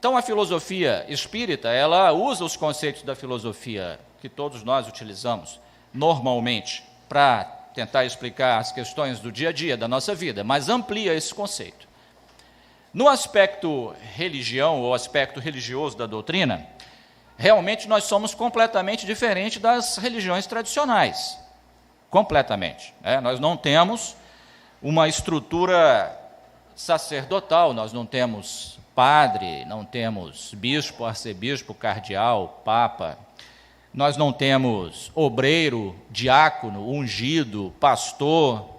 Então, a filosofia espírita, ela usa os conceitos da filosofia que todos nós utilizamos normalmente para tentar explicar as questões do dia a dia, da nossa vida, mas amplia esse conceito. No aspecto religião, ou aspecto religioso da doutrina, realmente nós somos completamente diferentes das religiões tradicionais. Completamente. Nós não temos uma estrutura sacerdotal, nós não temos padre, não temos bispo, arcebispo, cardeal, papa, nós não temos obreiro, diácono, ungido, pastor,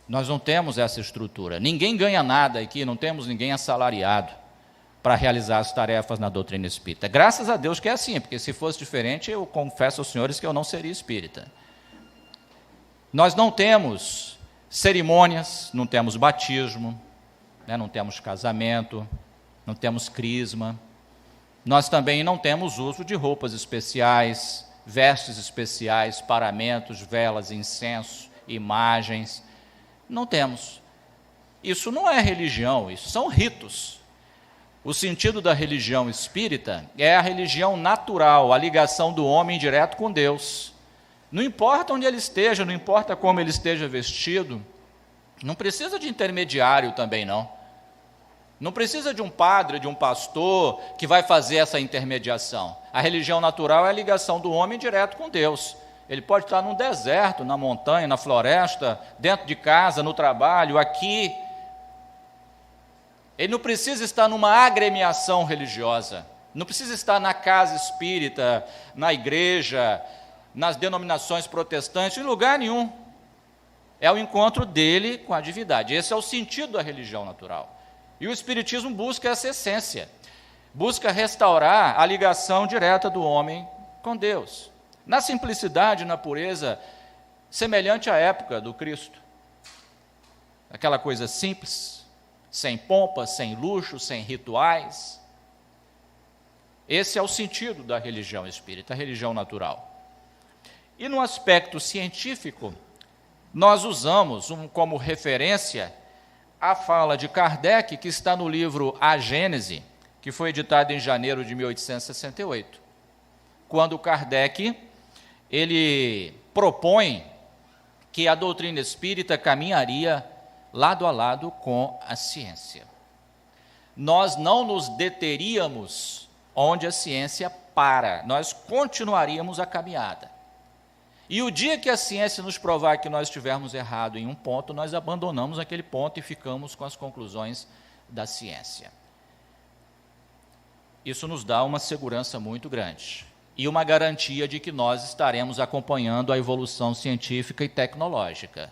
nós não temos essa estrutura. Ninguém ganha nada aqui, não temos ninguém assalariado para realizar as tarefas na doutrina espírita. Graças a Deus que é assim, porque se fosse diferente, eu confesso aos senhores que eu não seria espírita. Nós não temos cerimônias, não temos batismo, não temos casamento, não temos crisma. Nós também não temos uso de roupas especiais, vestes especiais, paramentos, velas, incenso, imagens. Não temos. Isso não é religião, isso são ritos. O sentido da religião espírita é a religião natural, a ligação do homem direto com Deus. Não importa onde ele esteja, não importa como ele esteja vestido, não precisa de intermediário também não. Não precisa de um padre, de um pastor que vai fazer essa intermediação. A religião natural é a ligação do homem direto com Deus. Ele pode estar num deserto, na montanha, na floresta, dentro de casa, no trabalho, aqui. Ele não precisa estar numa agremiação religiosa, não precisa estar na casa espírita, na igreja, nas denominações protestantes, em lugar nenhum. É o encontro dele com a divindade. Esse é o sentido da religião natural. E o Espiritismo busca essa essência, busca restaurar a ligação direta do homem com Deus, na simplicidade, na pureza, semelhante à época do Cristo. Aquela coisa simples, sem pompa, sem luxo, sem rituais. Esse é o sentido da religião espírita, a religião natural. E no aspecto científico, nós usamos como referência a fala de Kardec, que está no livro A Gênese, que foi editado em janeiro de 1868, quando Kardec ele propõe que a doutrina espírita caminharia lado a lado com a ciência. Nós não nos deteríamos onde a ciência para, nós continuaríamos a caminhada. E o dia que a ciência nos provar que nós estivermos errados em um ponto, nós abandonamos aquele ponto e ficamos com as conclusões da ciência. Isso nos dá uma segurança muito grande e uma garantia de que nós estaremos acompanhando a evolução científica e tecnológica.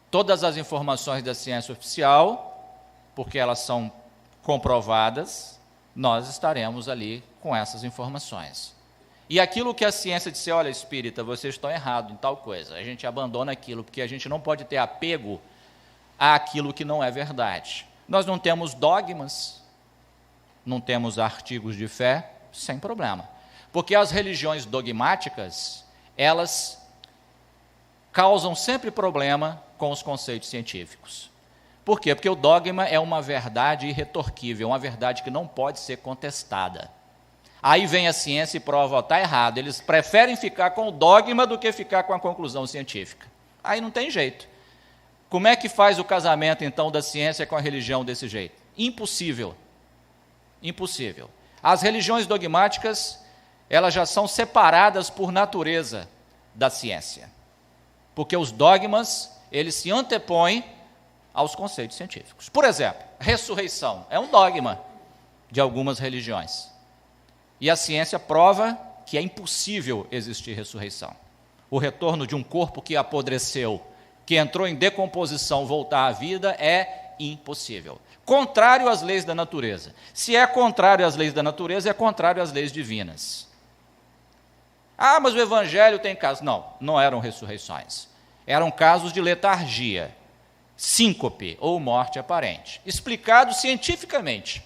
Todas as informações da ciência oficial, porque elas são comprovadas, nós estaremos ali com essas informações. E aquilo que a ciência disse, olha, espírita, vocês estão errados em tal coisa, a gente abandona aquilo, porque a gente não pode ter apego àquilo que não é verdade. Nós não temos dogmas, não temos artigos de fé, sem problema. Porque as religiões dogmáticas, elas causam sempre problema com os conceitos científicos. Por quê? Porque o dogma é uma verdade irretorquível, uma verdade que não pode ser contestada. Aí vem a ciência e prova, está errado. Eles preferem ficar com o dogma do que ficar com a conclusão científica. Aí não tem jeito. Como é que faz o casamento, então, da ciência com a religião desse jeito? Impossível. Impossível. As religiões dogmáticas, elas já são separadas por natureza da ciência. Porque os dogmas, eles se antepõem aos conceitos científicos. Por exemplo, ressurreição é um dogma de algumas religiões. E a ciência prova que é impossível existir ressurreição. O retorno de um corpo que apodreceu, que entrou em decomposição, voltar à vida, é impossível. Contrário às leis da natureza. Se é contrário às leis da natureza, é contrário às leis divinas. Ah, mas o Evangelho tem casos. Não, não eram ressurreições. Eram casos de letargia, síncope ou morte aparente, explicado cientificamente.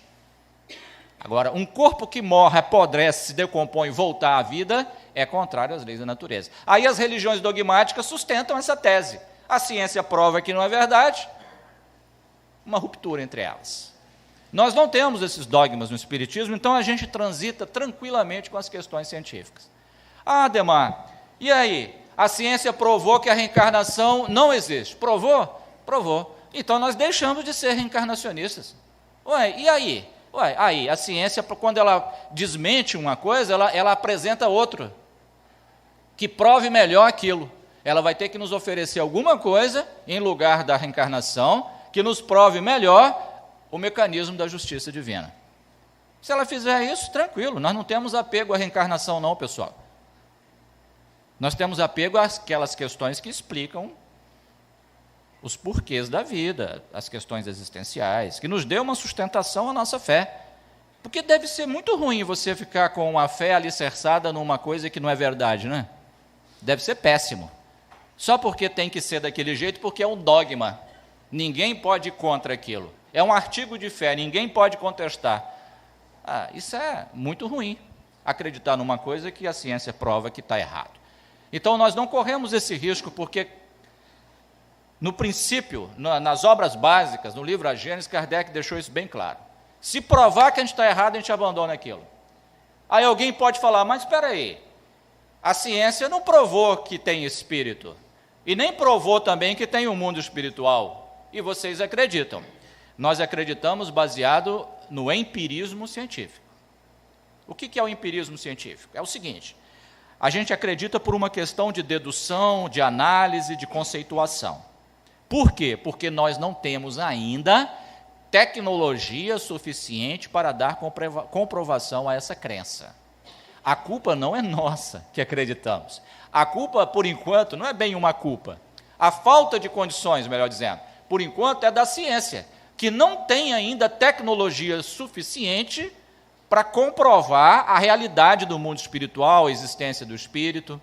Agora, um corpo que morre, apodrece, se decompõe e voltar à vida, é contrário às leis da natureza. Aí as religiões dogmáticas sustentam essa tese. A ciência prova que não é verdade, uma ruptura entre elas. Nós não temos esses dogmas no Espiritismo, então a gente transita tranquilamente com as questões científicas. Ah, Adhemar, e aí? A ciência provou que a reencarnação não existe. Provou? Provou. Então nós deixamos de ser reencarnacionistas. Ué, e aí? Ué, aí, a ciência, quando ela desmente uma coisa, ela apresenta outra, que prove melhor aquilo. Ela vai ter que nos oferecer alguma coisa, em lugar da reencarnação, que nos prove melhor o mecanismo da justiça divina. Se ela fizer isso, tranquilo, nós não temos apego à reencarnação não, pessoal. Nós temos apego àquelas questões que explicam os porquês da vida, as questões existenciais, que nos dê uma sustentação à nossa fé. Porque deve ser muito ruim você ficar com a fé alicerçada numa coisa que não é verdade, né? Deve ser péssimo. Só porque tem que ser daquele jeito, porque é um dogma. Ninguém pode ir contra aquilo. É um artigo de fé, ninguém pode contestar. Ah, isso é muito ruim, acreditar numa coisa que a ciência prova que está errado. Então, nós não corremos esse risco, porque, no princípio, nas obras básicas, no livro A Gênese, Kardec deixou isso bem claro. Se provar que a gente está errado, a gente abandona aquilo. Aí alguém pode falar, mas espera aí, a ciência não provou que tem espírito, e nem provou também que tem um mundo espiritual, e vocês acreditam. Nós acreditamos baseado no empirismo científico. O que é o empirismo científico? É o seguinte: a gente acredita por uma questão de dedução, de análise, de conceituação. Por quê? Porque nós não temos ainda tecnologia suficiente para dar comprovação a essa crença. A culpa não é nossa que acreditamos. A culpa, por enquanto, não é bem uma culpa. A falta de condições, melhor dizendo, por enquanto, é da ciência, que não tem ainda tecnologia suficiente para comprovar a realidade do mundo espiritual, a existência do espírito.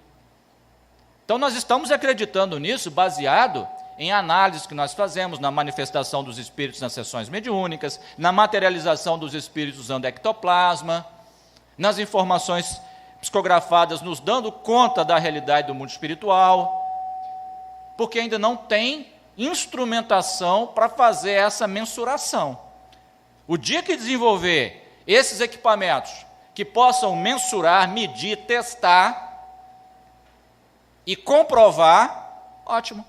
Então, nós estamos acreditando nisso baseado em análises que nós fazemos na manifestação dos espíritos nas sessões mediúnicas, na materialização dos espíritos usando ectoplasma, nas informações psicografadas nos dando conta da realidade do mundo espiritual, porque ainda não tem instrumentação para fazer essa mensuração. O dia que desenvolver esses equipamentos que possam mensurar, medir, testar e comprovar, ótimo,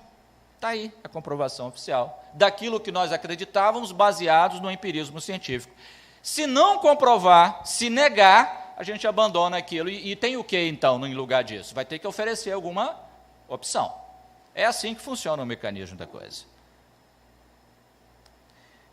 está aí a comprovação oficial daquilo que nós acreditávamos baseados no empirismo científico. Se não comprovar, se negar, a gente abandona aquilo. E tem o que, então, em lugar disso? Vai ter que oferecer alguma opção. É assim que funciona o mecanismo da coisa.